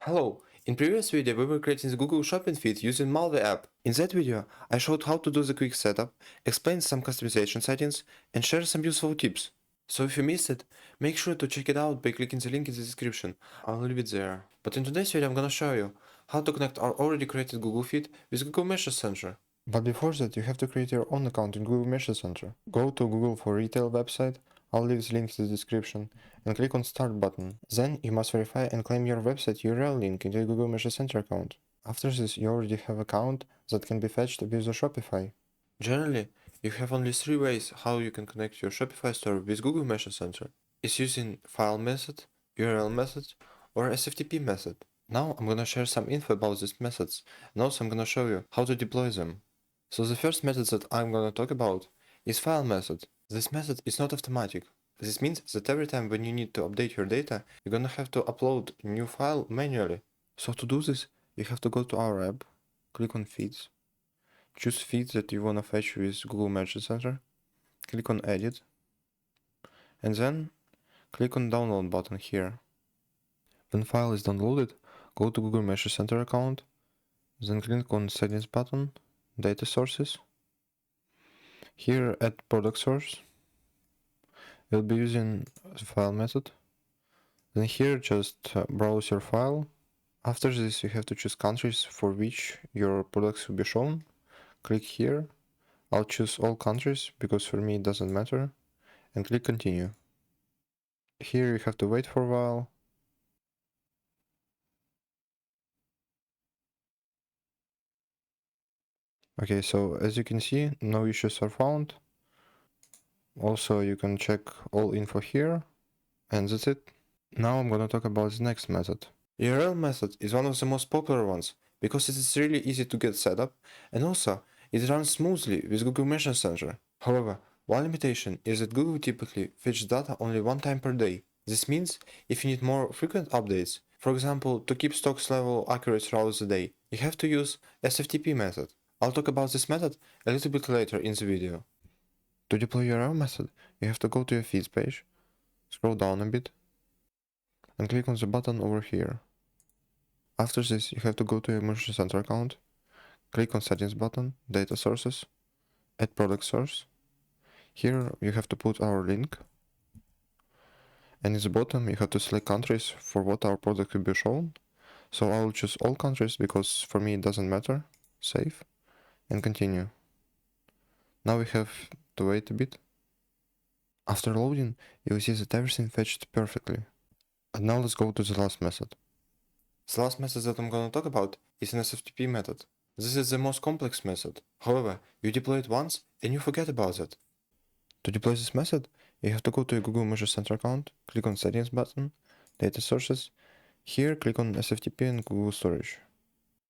Hello! In previous video we were creating the Google Shopping feed using Mulwi app. In that video I showed how to do the quick setup, explained some customization settings, and shared some useful tips. So if you missed it, make sure to check it out by clicking the link in the description. I'll leave it there. But in today's video I'm gonna show you how to connect our already created Google feed with Google Message Center. But before that you have to create your own account in Google Message Center. Go to Google for Retail website, I'll leave the link in the description, and click on Start button. Then you must verify and claim your website URL link into your Google Message Center account. After this you already have an account that can be fetched with the Shopify. Generally, you have only 3 ways how you can connect your Shopify store with Google Message Center. It's using file method, URL method, or SFTP method. Now I'm gonna share some info about these methods, and also I'm gonna show you how to deploy them. So the first method that I'm gonna talk about is file method. This method is not automatic. This means that every time when you need to update your data, you're gonna have to upload a new file manually. So to do this, you have to go to our app, click on Feeds, choose feeds that you wanna fetch with Google Message Center, click on Edit, and then click on Download button here. When file is downloaded, go to Google Message Center account, then click on Settings button, Data Sources. Here add product source. We'll be using the file method. Then here just browse your file. After this you have to choose countries for which your products will be shown. Click here. I'll choose all countries because for me it doesn't matter. And click continue. Here you have to wait for a while. Okay, so as you can see, no issues are found. Also, you can check all info here, and that's it. Now I'm gonna talk about the next method. URL method is one of the most popular ones, because it is really easy to get set up, and also it runs smoothly with Google Message Center. However, one limitation is that Google typically fetches data only one time per day. This means if you need more frequent updates, for example to keep stocks level accurate throughout the day, you have to use SFTP method. I'll talk about this method a little bit later in the video. To deploy URL method, you have to go to your feeds page, scroll down a bit, and click on the button over here. After this, you have to go to your Message Center account, click on Settings button, Data Sources, Add Product Source. Here you have to put our link, and in the bottom you have to select countries for what our product will be shown. So I will choose all countries because for me it doesn't matter. Save, and continue. Now we have to wait a bit. After loading, you will see that everything fetched perfectly. And now let's go to the last method. The last method that I'm gonna talk about is an SFTP method. This is the most complex method. However, you deploy it once and you forget about it. To deploy this method, you have to go to your Google Message Center account, click on Settings button, Data Sources. Here click on SFTP and Google Storage.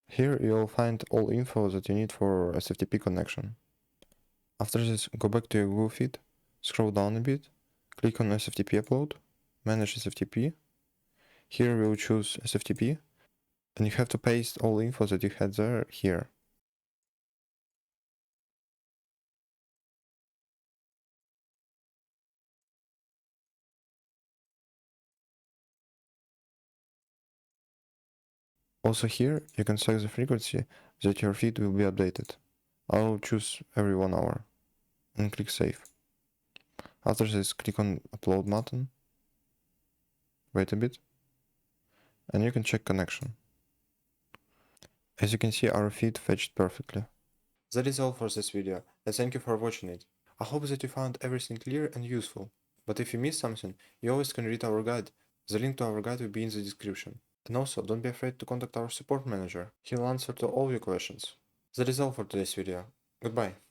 Here you'll find all info that you need for SFTP connection. After this, go back to your Google feed, scroll down a bit, click on SFTP upload, manage SFTP. Here we'll choose SFTP, and you have to paste all info that you had there here. Also here, you can select the frequency that your feed will be updated. I'll choose every 1 hour, and click Save. After this, click on Upload button, wait a bit, and you can check connection. As you can see, our feed fetched perfectly. That is all for this video, and thank you for watching it. I hope that you found everything clear and useful. But if you missed something, you always can read our guide. The link to our guide will be in the description. And also, don't be afraid to contact our support manager. He'll answer to all your questions. That is all for today's video. Goodbye.